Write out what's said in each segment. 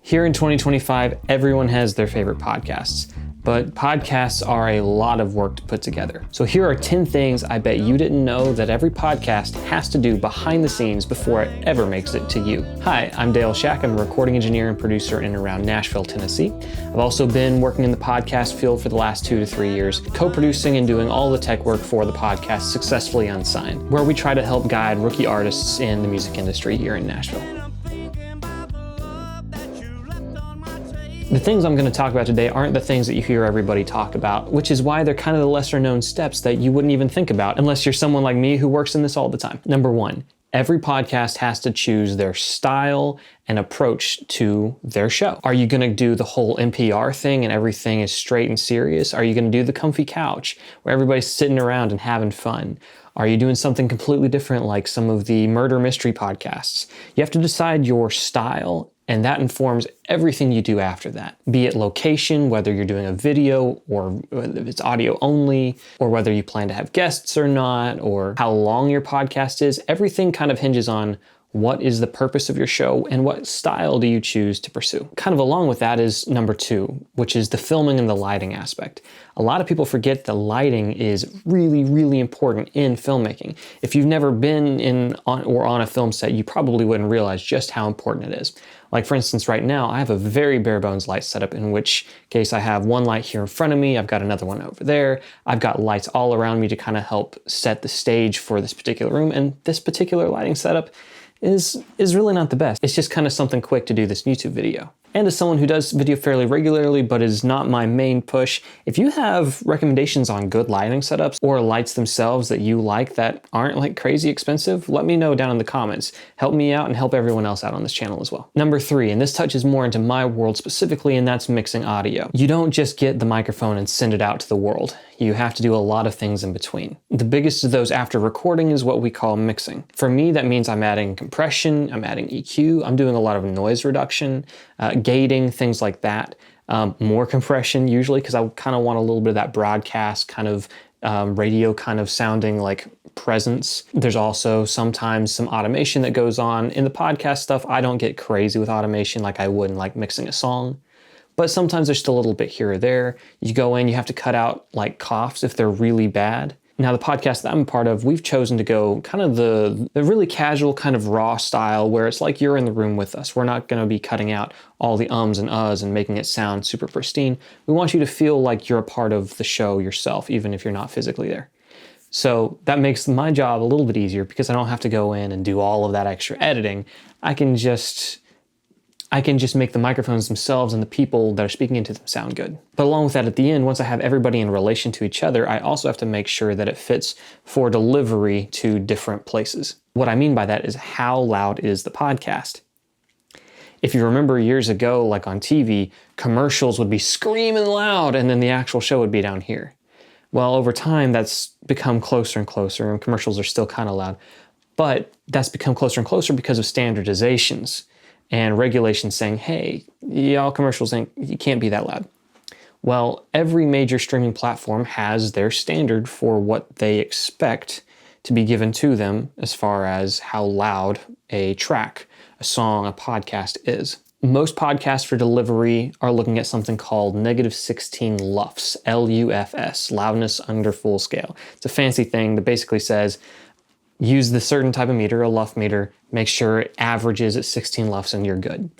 Here in 2025, everyone has their favorite podcasts, but podcasts are a lot of work to put together. So here are 10 things I bet you didn't know that every podcast has to do behind the scenes before it ever makes it to you. Hi, I'm DShack. I'm a recording engineer and producer in and around Nashville, Tennessee. I've also been working in the podcast field for the last 2 to 3 years, co-producing and doing all the tech work for the podcast Successfully Unsigned, where we try to help guide rookie artists in the music industry here in Nashville. The things I'm going to talk about today aren't the things that you hear everybody talk about, which is why they're kind of the lesser known steps that you wouldn't even think about unless you're someone like me who works in this all the time. Number one, every podcast has to choose their style and approach to their show. Are you going to do the whole NPR thing and everything is straight and serious? Are you going to do the comfy couch where everybody's sitting around and having fun? Are you doing something completely different like some of the murder mystery podcasts? You have to decide your style, and that informs everything you do after that. Be it location, whether you're doing a video or whether it's audio only, or whether you plan to have guests or not, or how long your podcast is. Everything kind of hinges on what is the purpose of your show and what style do you choose to pursue. Kind of along with that is number two, which is the filming and the lighting aspect. A lot of people forget that lighting is really, really important in filmmaking. If you've never been on a film set, you probably wouldn't realize just how important it is. Like for instance, right now, I have a very bare bones light setup, in which case I have one light here in front of me, I've got another one over there, I've got lights all around me to kind of help set the stage for this particular room, and this particular lighting setup is really not the best. It's just kind of something quick to do this YouTube video. And as someone who does video fairly regularly, but is not my main push, if you have recommendations on good lighting setups or lights themselves that you like that aren't like crazy expensive, let me know down in the comments. Help me out and help everyone else out on this channel as well. Number three, and this touches more into my world specifically, and that's mixing audio. You don't just get the microphone and send it out to the world. You have to do a lot of things in between. The biggest of those after recording is what we call mixing. For me, that means I'm adding compression, I'm adding EQ, I'm doing a lot of noise reduction, gating, things like that. More compression usually, because I kind of want a little bit of that broadcast kind of radio kind of sounding like presence. There's also sometimes some automation that goes on. In the podcast stuff, I don't get crazy with automation like I would in like mixing a song. But sometimes there's still a little bit here or there. You go in, you have to cut out like coughs if they're really bad. Now the podcast that I'm a part of, we've chosen to go kind of the really casual kind of raw style where it's like you're in the room with us. We're not going to be cutting out all the ums and uhs and making it sound super pristine. We want you to feel like you're a part of the show yourself, even if you're not physically there. So that makes my job a little bit easier because I don't have to go in and do all of that extra editing. I can just make the microphones themselves and the people that are speaking into them sound good. But along with that, at the end, once I have everybody in relation to each other, I also have to make sure that it fits for delivery to different places. What I mean by that is how loud is the podcast? If you remember years ago, like on TV, commercials would be screaming loud and then the actual show would be down here. Well, over time, that's become closer and closer, and commercials are still kind of loud. But that's become closer and closer because of standardizations and regulations saying, hey, y'all commercials you can't be that loud. Well, every major streaming platform has their standard for what they expect to be given to them as far as how loud a track, a song, a podcast is. Most podcasts for delivery are looking at something called -16 LUFS, L-U-F-S, loudness under full scale. It's a fancy thing that basically says, use the certain type of meter, a LUF meter, make sure it averages at 16 LUFS and you're good.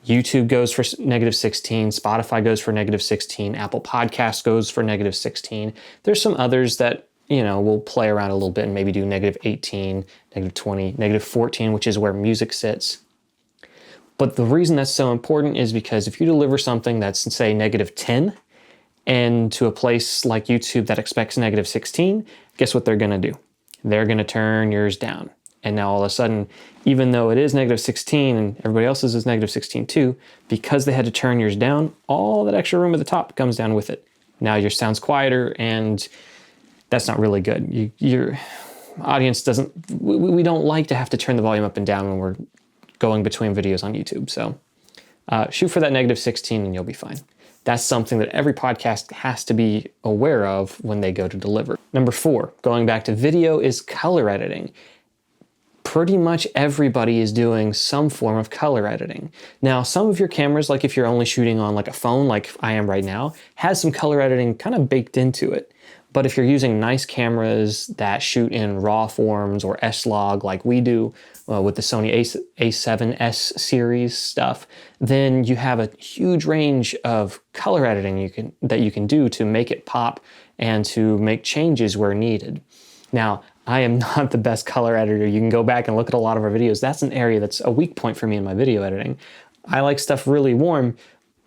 YouTube goes for -16, Spotify goes for -16, Apple Podcasts goes for -16. There's some others that, will play around a little bit and maybe do -18, -20, -14, which is where music sits. But the reason that's so important is because if you deliver something that's, say, -10, and to a place like YouTube that expects -16, guess what they're gonna do? They're gonna turn yours down. And now all of a sudden, even though it is -16 and everybody else's is -16 too, because they had to turn yours down, all that extra room at the top comes down with it. Now your sound's quieter, and that's not really good. Your audience doesn't, we don't like to have to turn the volume up and down when we're going between videos on YouTube. So shoot for that -16 and you'll be fine. That's something that every podcast has to be aware of when they go to deliver. Number four, going back to video, is color editing. pretty much everybody is doing some form of color editing. Now, some of your cameras, like if you're only shooting on like a phone, like I am right now, has some color editing kind of baked into it. But if you're using nice cameras that shoot in RAW forms or S-Log like we do with the Sony A7S series stuff, then you have a huge range of color editing that you can do to make it pop and to make changes where needed. Now, I am not the best color editor. You can go back and look at a lot of our videos. That's an area that's a weak point for me in my video editing. I like stuff really warm,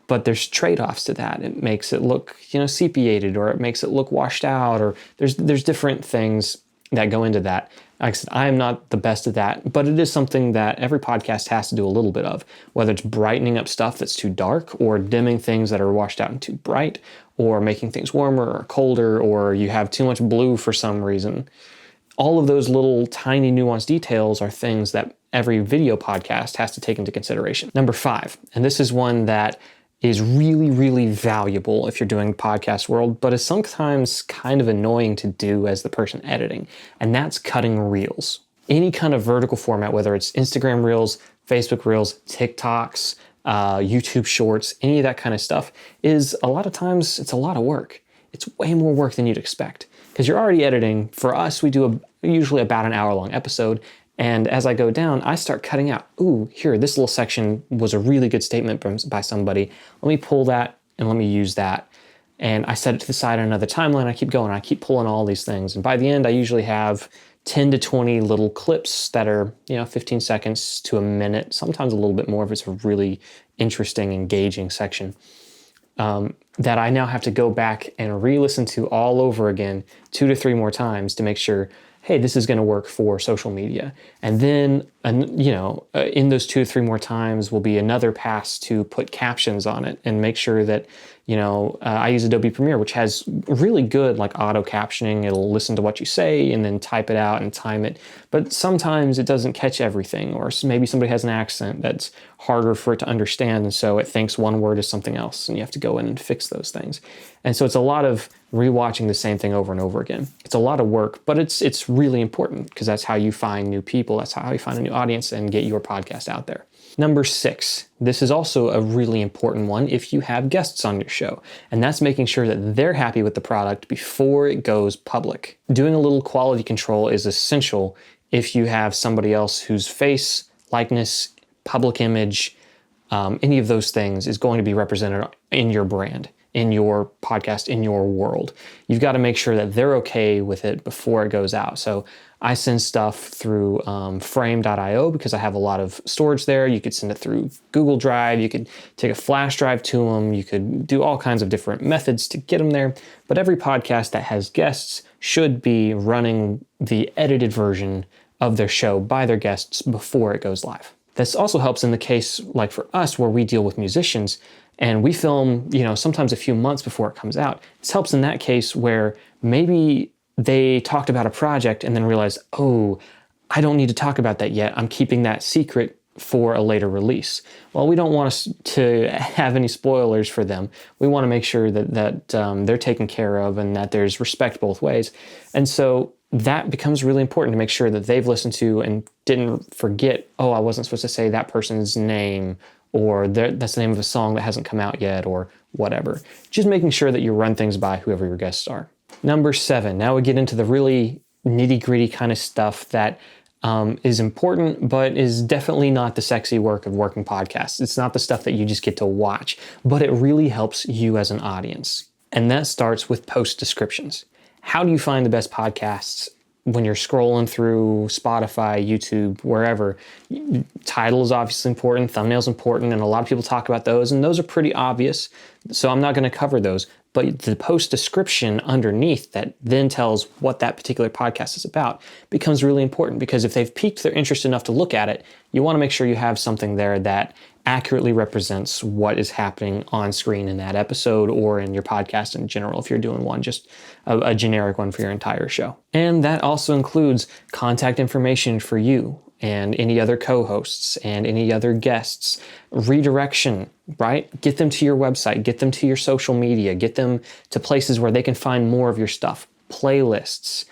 but there's trade-offs to that. It makes it look, sepiated, or it makes it look washed out, or there's different things that go into that. Like I said, I am not the best at that, but it is something that every podcast has to do a little bit of, whether it's brightening up stuff that's too dark, or dimming things that are washed out and too bright, or making things warmer or colder, or you have too much blue for some reason. All of those little tiny nuanced details are things that every video podcast has to take into consideration. Number 5, and this is one that is really, really valuable if you're doing podcast world, but is sometimes kind of annoying to do as the person editing, and that's cutting reels. Any kind of vertical format, whether it's Instagram Reels, Facebook Reels, TikToks, YouTube Shorts, any of that kind of stuff, is a lot of times, it's a lot of work. It's way more work than you'd expect, because you're already editing. For us, we do usually about an hour-long episode, and as I go down, I start cutting out, ooh, here, this little section was a really good statement by somebody. Let me pull that and let me use that. And I set it to the side on another timeline. I keep going. I keep pulling all these things. And by the end, I usually have 10 to 20 little clips that are, 15 seconds to a minute, sometimes a little bit more if it's a really interesting, engaging section, that I now have to go back and re-listen to all over again 2 to 3 more times to make sure, hey, this is going to work for social media. And then, in those 2 or 3 more times will be another pass to put captions on it and make sure that, I use Adobe Premiere, which has really good like auto captioning. It'll listen to what you say and then type it out and time it. But sometimes it doesn't catch everything, or maybe somebody has an accent that's harder for it to understand. And so it thinks one word is something else, and you have to go in and fix those things. And so it's a lot of rewatching the same thing over and over again. It's a lot of work, but it's really important, because that's how you find new people. That's how you find a new audience and get your podcast out there. Number 6, this is also a really important one if you have guests on your show, and that's making sure that they're happy with the product before it goes public. Doing a little quality control is essential if you have somebody else whose face, likeness, public image, any of those things is going to be represented in your brand, in your podcast, in your world. You've got to make sure that they're okay with it before it goes out. So I send stuff through frame.io because I have a lot of storage there. You could send it through Google Drive. You could take a flash drive to them. You could do all kinds of different methods to get them there. But every podcast that has guests should be running the edited version of their show by their guests before it goes live. This also helps in the case, like for us, where we deal with musicians and we film, sometimes a few months before it comes out. This helps in that case where maybe they talked about a project and then realized, oh, I don't need to talk about that yet. I'm keeping that secret for a later release. Well, we don't want us to have any spoilers for them. We want to make sure that they're taken care of and that there's respect both ways. And so that becomes really important to make sure that they've listened to and didn't forget, oh, I wasn't supposed to say that person's name, or that's the name of a song that hasn't come out yet, or whatever. Just making sure that you run things by whoever your guests are. Number 7, now we get into the really nitty-gritty kind of stuff that is important, but is definitely not the sexy work of working podcasts. It's not the stuff that you just get to watch, but it really helps you as an audience. And that starts with post descriptions. How do you find the best podcasts when you're scrolling through Spotify, YouTube, wherever? Title is obviously important, thumbnail's important, and a lot of people talk about those, and those are pretty obvious, so I'm not going to cover those. But the post description underneath that then tells what that particular podcast is about becomes really important, because if they've piqued their interest enough to look at it, you want to make sure you have something there that accurately represents what is happening on screen in that episode or in your podcast in general, if you're doing one, just a generic one for your entire show. And that also includes contact information for you and any other co-hosts and any other guests, redirection, right? Get them to your website, get them to your social media, get them to places where they can find more of your stuff, playlists,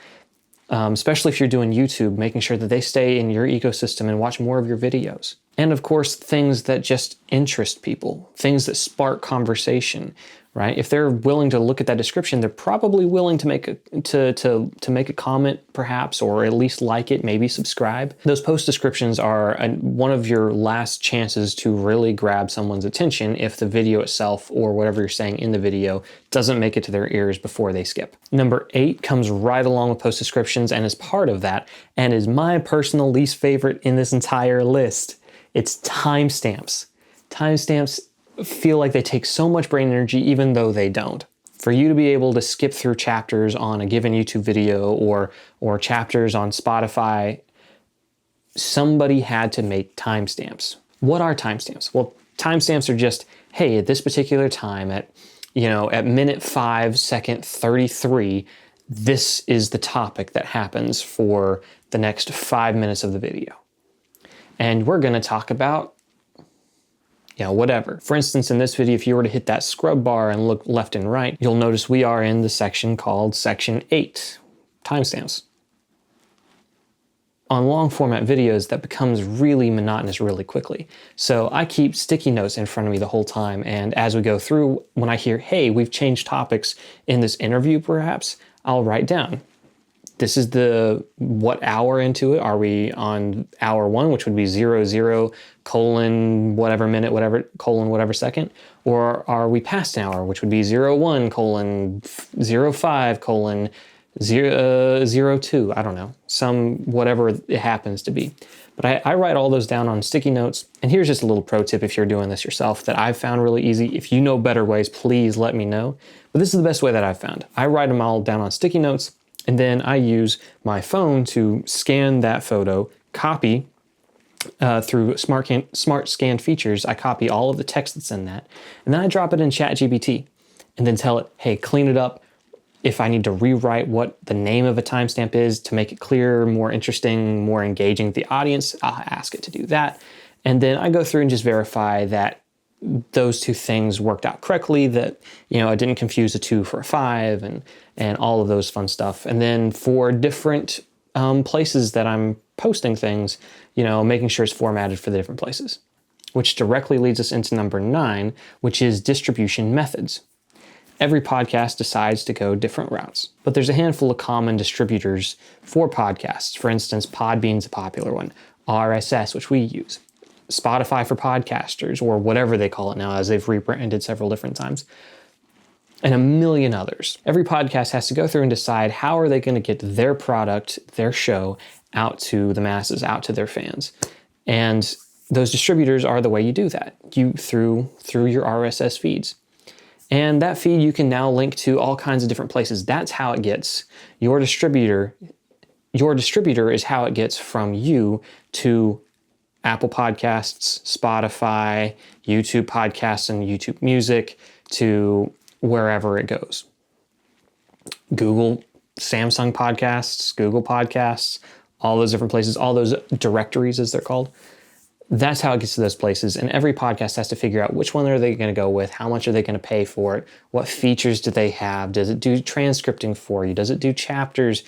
especially if you're doing YouTube, making sure that they stay in your ecosystem and watch more of your videos. And of course, things that just interest people, things that spark conversation, right? If they're willing to look at that description, they're probably willing to make a comment perhaps, or at least like it, maybe subscribe. Those post descriptions are one of your last chances to really grab someone's attention if the video itself or whatever you're saying in the video doesn't make it to their ears before they skip. Number 8 comes right along with post descriptions and is part of that, and is my personal least favorite in this entire list. It's timestamps. Timestamps feel like they take so much brain energy even though they don't. For you to be able to skip through chapters on a given YouTube video or chapters on Spotify, somebody had to make timestamps. What are timestamps? Well, timestamps are just, hey, at this particular time at minute 5, second 33, this is the topic that happens for the next 5 minutes of the video. And we're going to talk about, whatever. For instance, in this video, if you were to hit that scrub bar and look left and right, you'll notice we are in the section called Section 8, timestamps. On long format videos, that becomes really monotonous really quickly. So I keep sticky notes in front of me the whole time. And as we go through, when I hear, hey, we've changed topics in this interview, perhaps, I'll write down. This is what hour into it? Are we on hour 1, which would be 00, colon, whatever minute, whatever, colon, whatever second? Or are we past an hour, which would be 01, colon, 05, colon, 02, I don't know, whatever it happens to be. But I write all those down on sticky notes. And here's just a little pro tip if you're doing this yourself that I've found really easy. If you know better ways, please let me know. But this is the best way that I've found. I write them all down on sticky notes, and then I use my phone to scan that photo, copy through smart scan features. I copy all of the text that's in that, and then I drop it in ChatGPT and then tell it, hey, clean it up. If I need to rewrite what the name of a timestamp is to make it clearer, more interesting, more engaging with the audience, I'll ask it to do that. And then I go through and just verify that those two things worked out correctly, that, I didn't confuse a 2 for a 5 and all of those fun stuff. And then for different places that I'm posting things, making sure it's formatted for the different places, which directly leads us into number 9, which is distribution methods. Every podcast decides to go different routes, but there's a handful of common distributors for podcasts. For instance, Podbean's a popular one, RSS, which we use, Spotify for podcasters, or whatever they call it now, as they've rebranded several different times, and a million others. Every podcast has to go through and decide how are they going to get their product, their show, out to the masses, out to their fans. And those distributors are the way you do that, through your RSS feeds. And that feed you can now link to all kinds of different places. That's how it gets your distributor. Your distributor is how it gets from you to Apple Podcasts, Spotify, YouTube Podcasts and YouTube Music, to wherever it goes. Google, Samsung Podcasts, Google Podcasts, all those different places, all those directories as they're called. That's how it gets to those places. And every podcast has to figure out which one are they going to go with, how much are they going to pay for it, what features do they have, does it do transcripting for you, does it do chapters,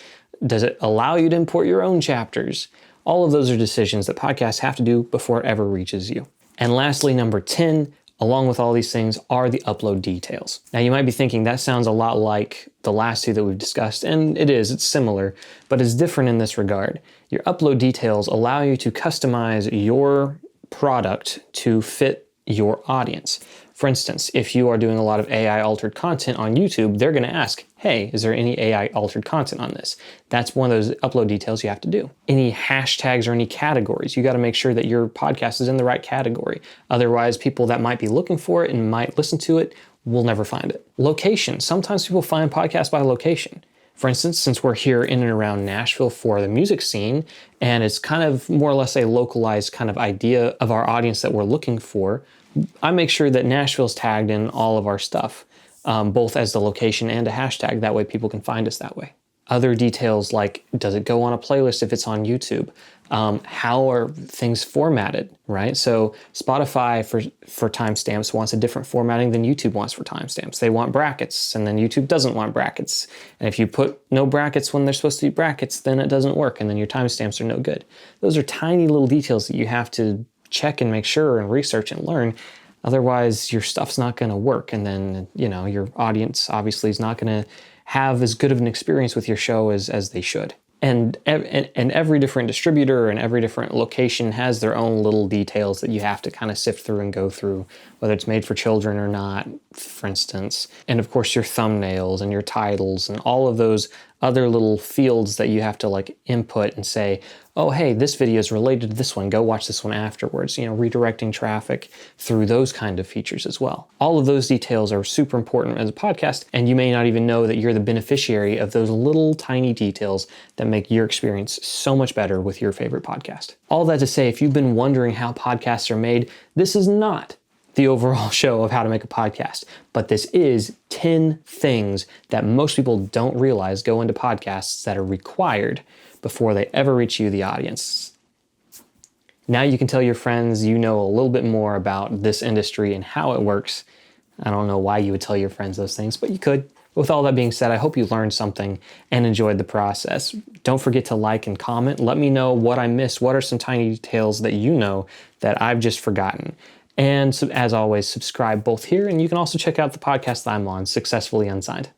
does it allow you to import your own chapters? All of those are decisions that podcasts have to do before it ever reaches you. And lastly, number 10, along with all these things, are the upload details. Now you might be thinking that sounds a lot like the last two that we've discussed, and it is, it's similar, but it's different in this regard. Your upload details allow you to customize your product to fit your audience. For instance, if you are doing a lot of AI altered content on YouTube, they're going to ask, hey, is there any AI altered content on this? That's one of those upload details you have to do. Any hashtags or any categories, you got to make sure that your podcast is in the right category. Otherwise, people that might be looking for it and might listen to it will never find it. Location. Sometimes people find podcasts by location. For instance, since we're here in and around Nashville for the music scene, and it's kind of more or less a localized kind of idea of our audience that we're looking for, I make sure that Nashville's tagged in all of our stuff, both as the location and a hashtag. That way people can find us that way. Other details like, does it go on a playlist if it's on YouTube? How are things formatted, right? So Spotify for timestamps wants a different formatting than YouTube wants for timestamps. They want brackets, and then YouTube doesn't want brackets. And if you put no brackets when they're supposed to be brackets, then it doesn't work, and then your timestamps are no good. Those are tiny little details that you have to check and make sure and research and learn. Otherwise, your stuff's not going to work, and then, your audience obviously is not going to have as good of an experience with your show as they should. And every different distributor and every different location has their own little details that you have to kind of sift through and go through, whether it's made for children or not, for instance. And of course, your thumbnails and your titles and all of those other little fields that you have to input and say, oh, hey, this video is related to this one. Go watch this one afterwards. Redirecting traffic through those kind of features as well. All of those details are super important as a podcast, and you may not even know that you're the beneficiary of those little tiny details that make your experience so much better with your favorite podcast. All that to say, if you've been wondering how podcasts are made, this is not the overall show of how to make a podcast, but this is 10 things that most people don't realize go into podcasts that are required before they ever reach you, the audience. Now you can tell your friends you know a little bit more about this industry and how it works. I don't know why you would tell your friends those things, but you could. With all that being said, I hope you learned something and enjoyed the process. Don't forget to like and comment. Let me know what I missed. What are some tiny details that you know that I've just forgotten? And so, as always, subscribe both here, and you can also check out the podcast that I'm on, Successfully Unsigned.